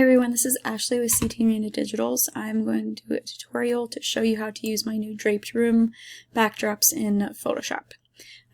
Hey everyone, this is Ashley with CT Media Digitals. I'm going to do a tutorial to show you how to use my new draped room backdrops in Photoshop.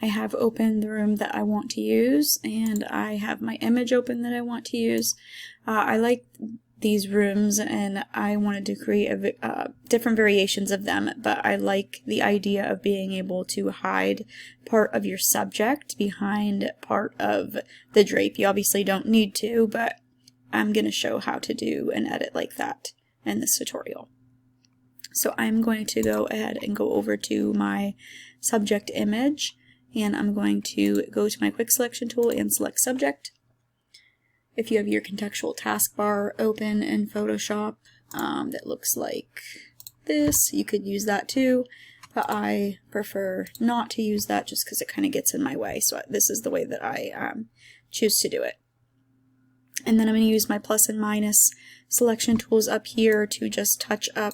I have opened the room that I want to use, and I have my image open that I want to use. I like these rooms and I wanted to create different variations of them, but I like the idea of being able to hide part of your subject behind part of the drape. You obviously don't need to, but I'm going to show how to do an edit like that in this tutorial. So I'm going to go ahead and go over to my subject image, and I'm going to go to my quick selection tool and select subject. If you have your contextual taskbar open in Photoshop that looks like this, you could use that too, but I prefer not to use that just because it kind of gets in my way. So this is the way that I choose to do it. And then I'm going to use my plus and minus selection tools up here to just touch up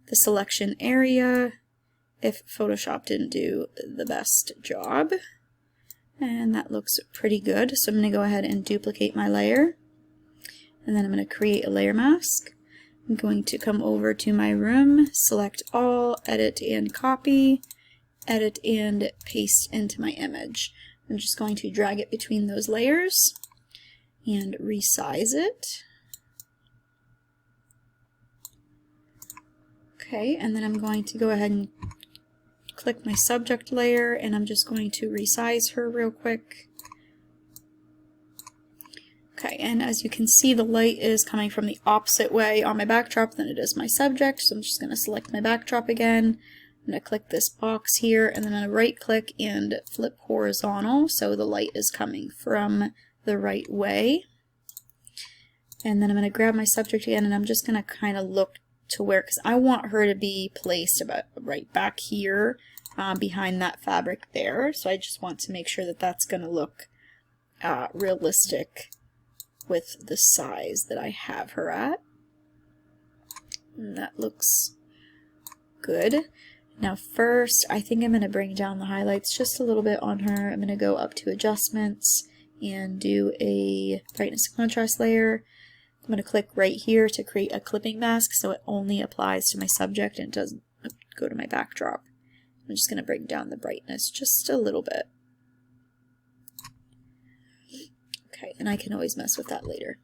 the selection area if Photoshop didn't do the best job. And that looks pretty good. So I'm going to go ahead and duplicate my layer. And then I'm going to create a layer mask. I'm going to come over to my room, select all, edit and copy, edit and paste into my image. I'm just going to drag it between those layers and resize it. Okay, and then I'm going to go ahead and click my subject layer, and I'm just going to resize her real quick. Okay, and as you can see, the light is coming from the opposite way on my backdrop than it is my subject, so I'm just going to select my backdrop again. I'm going to click this box here, and then I'm going to right click and flip horizontal so the light is coming from the right way. And then I'm going to grab my subject again, and I'm just going to kind of look to where, because I want her to be placed about right back here behind that fabric there. So I just want to make sure that that's going to look realistic with the size that I have her at. And that looks good. Now first, I think I'm going to bring down the highlights just a little bit on her. I'm going to go up to adjustments and do a brightness and contrast layer. I'm going to click right here to create a clipping mask so it only applies to my subject and doesn't go to my backdrop. I'm just going to bring down the brightness just a little bit. Okay, and I can always mess with that later.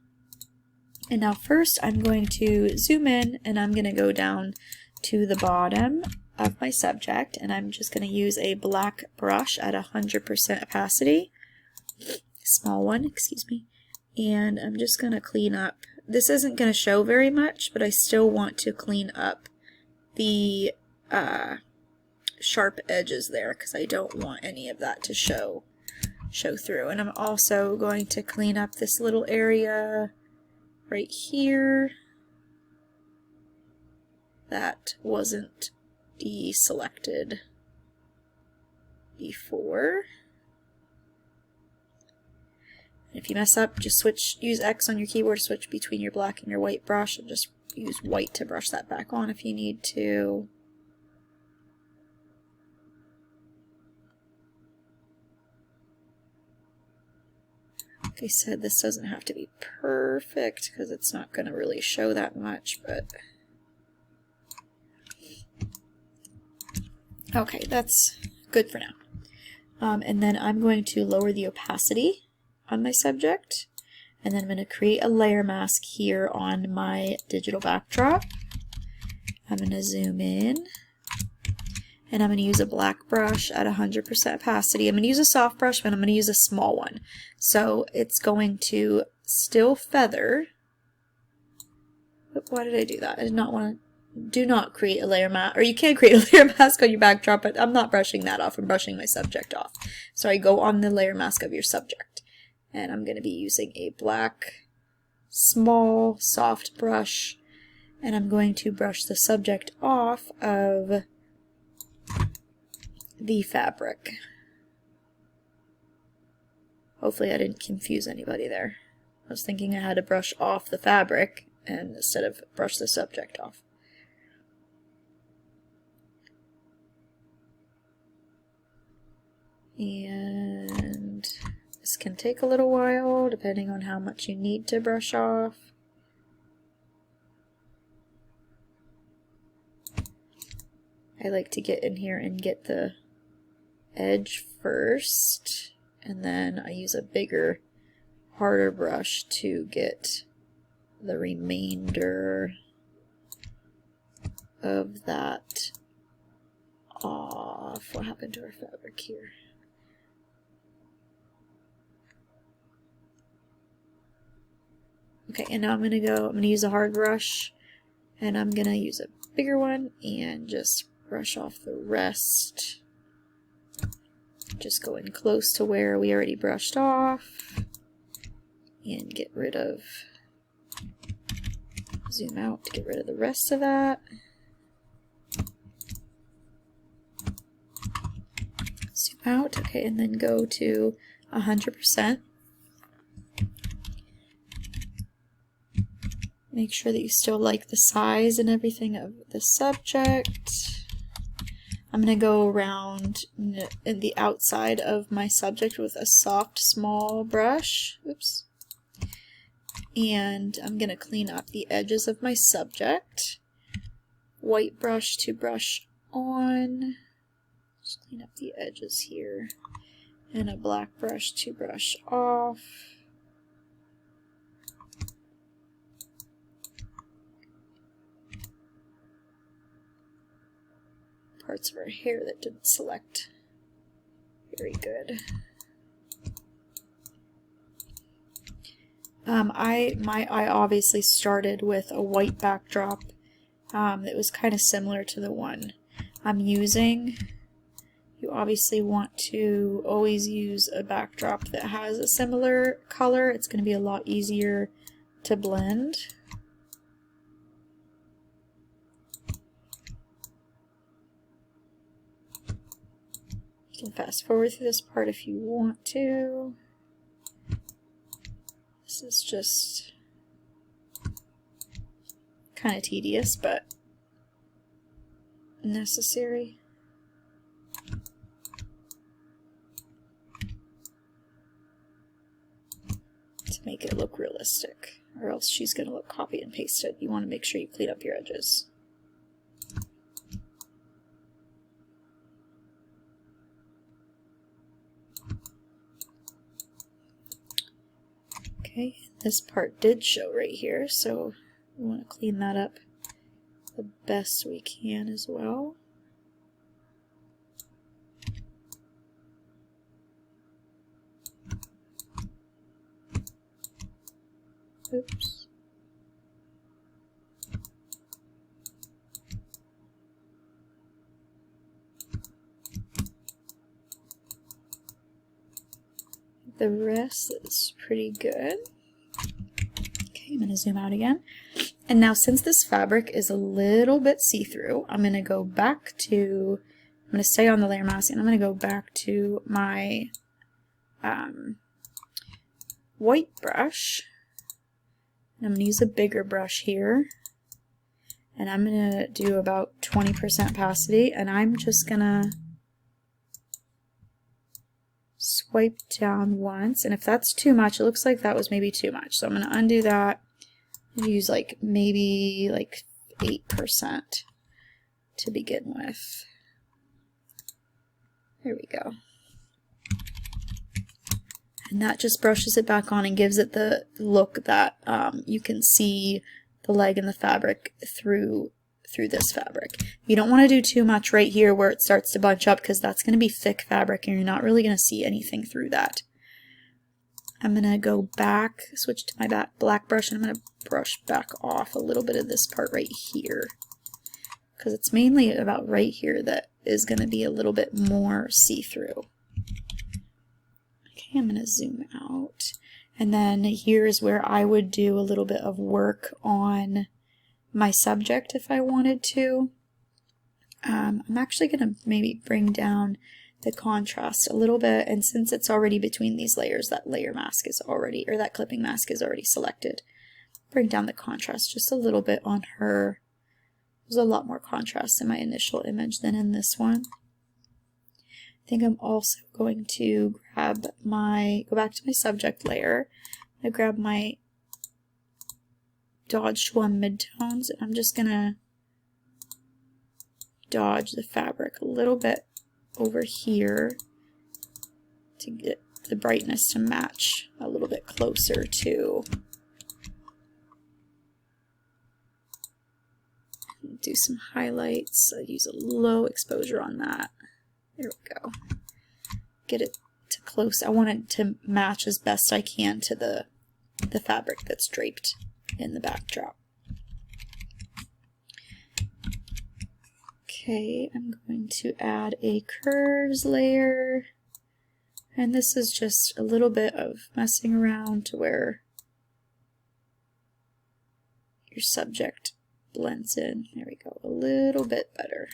And now first I'm going to zoom in, and I'm going to go down to the bottom of my subject, and I'm just going to use a black brush at 100% opacity. Small one, excuse me. And I'm just going to clean up. This isn't going to show very much, but I still want to clean up the sharp edges there because I don't want any of that to show through. And I'm also going to clean up this little area right here that wasn't deselected before. If you mess up, just use X on your keyboard to switch between your black and your white brush, and just use white to brush that back on if you need to. Like I said, this doesn't have to be perfect because it's not going to really show that much, but okay, that's good for now. And then I'm going to lower the opacity on my subject, and then I'm going to create a layer mask here on my digital backdrop. I'm going to zoom in, and I'm going to use a black brush at 100% opacity. I'm going to use a soft brush, but I'm going to use a small one. So it's going to still feather. But why did I do that? I did not want to. Do not create a layer mask, or you can create a layer mask on your backdrop, but I'm not brushing that off. I'm brushing my subject off. So I go on the layer mask of your subject. And I'm going to be using a black, small, soft brush, and I'm going to brush the subject off of the fabric. Hopefully I didn't confuse anybody there. I was thinking I had to brush off the fabric and instead of brush the subject off. And this can take a little while depending on how much you need to brush off. I like to get in here and get the edge first, and then I use a bigger, harder brush to get the remainder of that off. What happened to our fabric here? Okay, and now I'm gonna use a hard brush, and I'm gonna use a bigger one and just brush off the rest. Just go in close to where we already brushed off and get rid of, zoom out to get rid of the rest of that. Zoom out, okay, and then go to 100%. Make sure that you still like the size and everything of the subject. I'm going to go around in the outside of my subject with a soft, small brush. Oops. And I'm going to clean up the edges of my subject. White brush to brush on. Just clean up the edges here. And a black brush to brush off. Parts of our hair that didn't select. Very good. I obviously started with a white backdrop that was kind of similar to the one I'm using. You obviously want to always use a backdrop that has a similar color. It's going to be a lot easier to blend. You can fast forward through this part if you want to. This is just kind of tedious, but necessary. To make it look realistic, or else she's going to look copy and pasted. You want to make sure you clean up your edges. Okay, this part did show right here, so we want to clean that up the best we can as well. Oops. The rest is pretty good. Okay, I'm going to zoom out again. And now since this fabric is a little bit see-through, I'm going to go back to, I'm going to stay on the layer mask, and I'm going to go back to my white brush. And I'm going to use a bigger brush here. And I'm going to do about 20% opacity, and I'm just going to swipe down once, and if that's too much, it looks like that was maybe too much, so I'm going to undo that and use maybe 8% to begin with. There we go. And that just brushes it back on and gives it the look that you can see the leg and the fabric through this fabric. You don't want to do too much right here where it starts to bunch up, because that's going to be thick fabric and you're not really going to see anything through that. I'm going to go back, switch to my black brush, and I'm going to brush back off a little bit of this part right here, because it's mainly about right here that is going to be a little bit more see-through. Okay, I'm going to zoom out, and then here's where I would do a little bit of work on my subject if I wanted to. I'm actually going to maybe bring down the contrast a little bit, and since it's already between these layers, that layer mask is already, or that clipping mask is already selected. Bring down the contrast just a little bit on her. There's a lot more contrast in my initial image than in this one. I think I'm also going to go back to my subject layer. I grab my Dodge one midtones, and I'm just gonna dodge the fabric a little bit over here to get the brightness to match a little bit closer to. Do some highlights. I use a low exposure on that. There we go. Get it to close. I want it to match as best I can to the fabric that's draped in the backdrop. Okay, I'm going to add a curves layer, and this is just a little bit of messing around to where your subject blends in. There we go, a little bit better.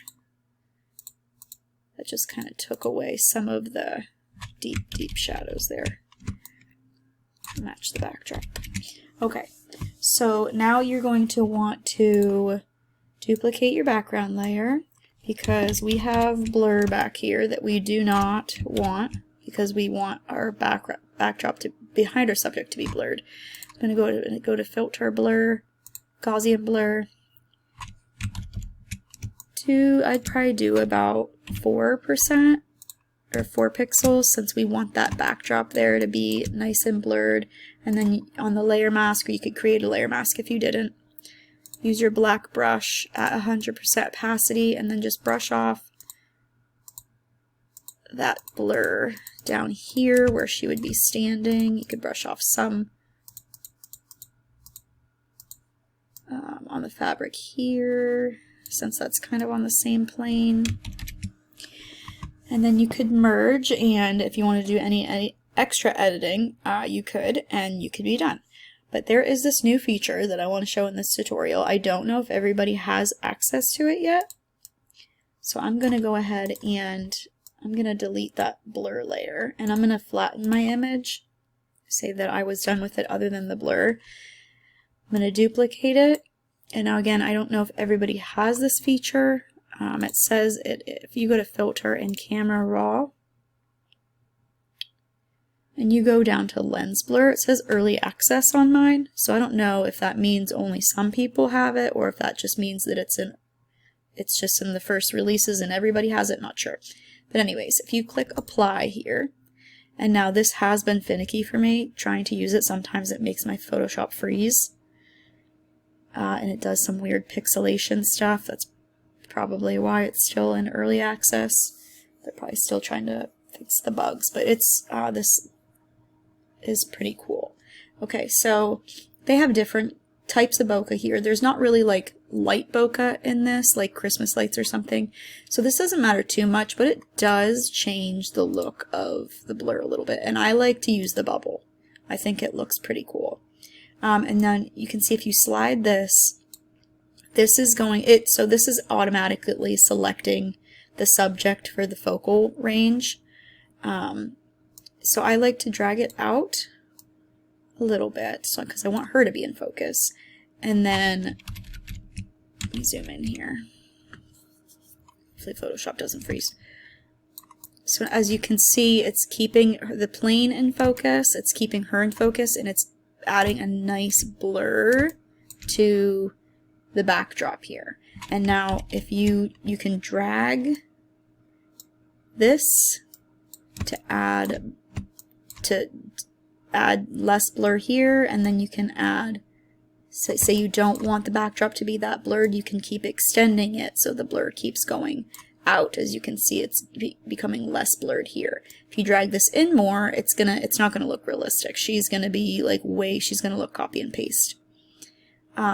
That just kind of took away some of the deep shadows there. Match the backdrop. Okay, so now you're going to want to duplicate your background layer, because we have blur back here that we do not want, because we want our backdrop to behind our subject to be blurred. I'm going to go to filter, blur, Gaussian blur. I'd probably do about 4% or 4 pixels, since we want that backdrop there to be nice and blurred. And then on the layer mask, or you could create a layer mask if you didn't, use your black brush at 100% opacity and then just brush off that blur down here where she would be standing. You could brush off some on the fabric here, since that's kind of on the same plane. And then you could merge, and if you want to do any extra editing, you could, and you could be done. But there is this new feature that I want to show in this tutorial. I don't know if everybody has access to it yet, so I'm going to go ahead and I'm going to delete that blur layer, and I'm going to flatten my image, say that I was done with it other than the blur. I'm going to duplicate it, and now again, I don't know if everybody has this feature. It says if you go to filter and camera raw, and you go down to lens blur, it says early access on mine, so I don't know if that means only some people have it, or if that just means that it's just in the first releases and everybody has it, not sure. But anyways, if you click apply here, and now this has been finicky for me trying to use it. Sometimes it makes my Photoshop freeze, and it does some weird pixelation stuff. That's probably why it's still in early access. They're probably still trying to fix the bugs, but it's this is pretty cool. Okay, so they have different types of bokeh here. There's not really like light bokeh in this, like Christmas lights or something. So this doesn't matter too much, but it does change the look of the blur a little bit. And I like to use the bubble. I think it looks pretty cool. And then you can see if you slide this, this is going, so this is automatically selecting the subject for the focal range. So I like to drag it out a little bit, so because I want her to be in focus. And then let me zoom in here. Hopefully Photoshop doesn't freeze. So as you can see, it's keeping the plane in focus, it's keeping her in focus, and it's adding a nice blur to the backdrop here. And now if you can drag this to add less blur here, and then you can add, say you don't want the backdrop to be that blurred, you can keep extending it so the blur keeps going out. As you can see, it's becoming less blurred here. If you drag this in more, it's not gonna look realistic. She's gonna be like she's gonna look copy and paste.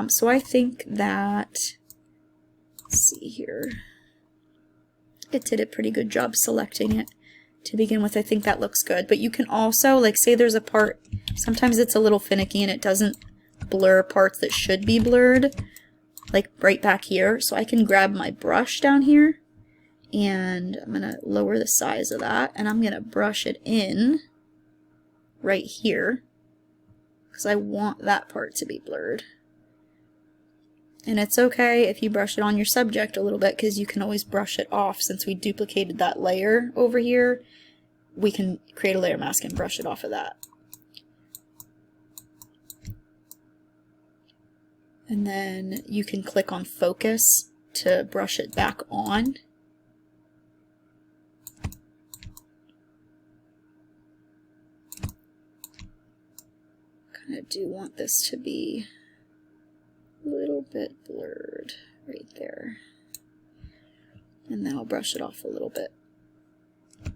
So I think that, let's see here, it did a pretty good job selecting it to begin with. I think that looks good, but you can also, like, say there's a part, sometimes it's a little finicky and it doesn't blur parts that should be blurred, like right back here. So I can grab my brush down here, and I'm gonna lower the size of that, and I'm gonna brush it in right here, because I want that part to be blurred. And it's okay if you brush it on your subject a little bit, because you can always brush it off. Since we duplicated that layer over here, we can create a layer mask and brush it off of that. And then you can click on focus to brush it back on. Kind of do want this to be a little bit blurred right there. And then I'll brush it off a little bit. And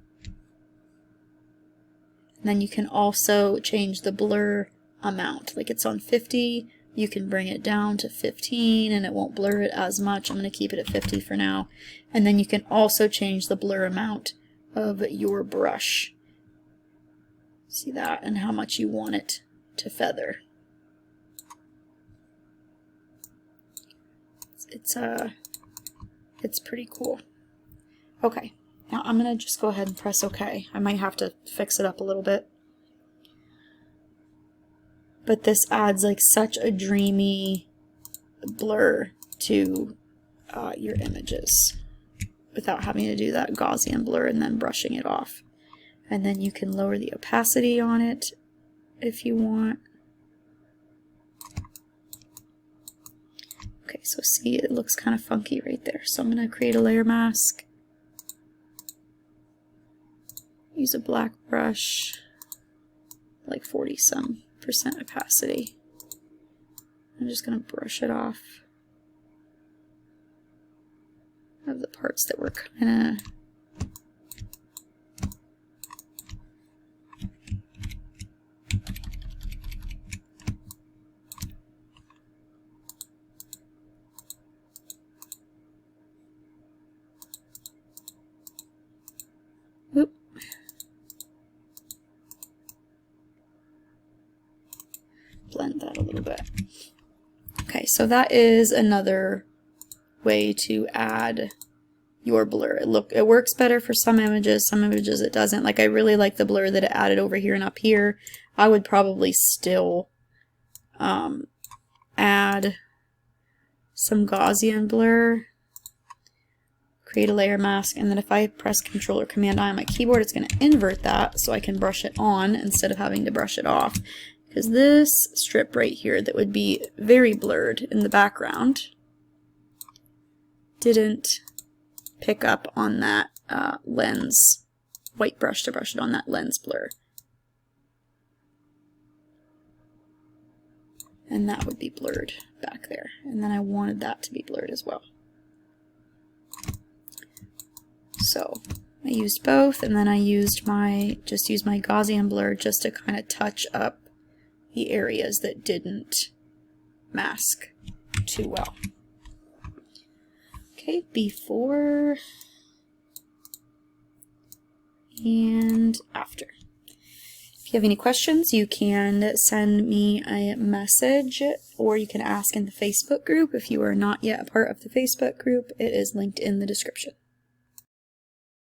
then you can also change the blur amount. Like it's on 50, you can bring it down to 15 and it won't blur it as much. I'm going to keep it at 50 for now. And then you can also change the blur amount of your brush. See that? And how much you want it to feather. It's pretty cool. Okay, now I'm going to just go ahead and press OK. I might have to fix it up a little bit. But this adds like such a dreamy blur to your images without having to do that Gaussian blur and then brushing it off. And then you can lower the opacity on it if you want. Okay, so see, it looks kind of funky right there. So I'm going to create a layer mask. Use a black brush, like 40-some% opacity. I'm just going to brush it off of the parts that were kind of blend that a little bit. Okay, so that is another way to add your blur. It works better for some images it doesn't. Like I really like the blur that it added over here and up here. I would probably still add some Gaussian blur, create a layer mask, and then if I press Control or Command I on my keyboard, it's going to invert that so I can brush it on instead of having to brush it off. Because this strip right here that would be very blurred in the background didn't pick up on that lens white brush to brush it on that lens blur. And that would be blurred back there. And then I wanted that to be blurred as well. So I used both, and then I used my Gaussian blur just to kind of touch up the areas that didn't mask too well. Okay, before and after. If you have any questions, you can send me a message, or you can ask in the Facebook group. If you are not yet a part of the Facebook group, it is linked in the description.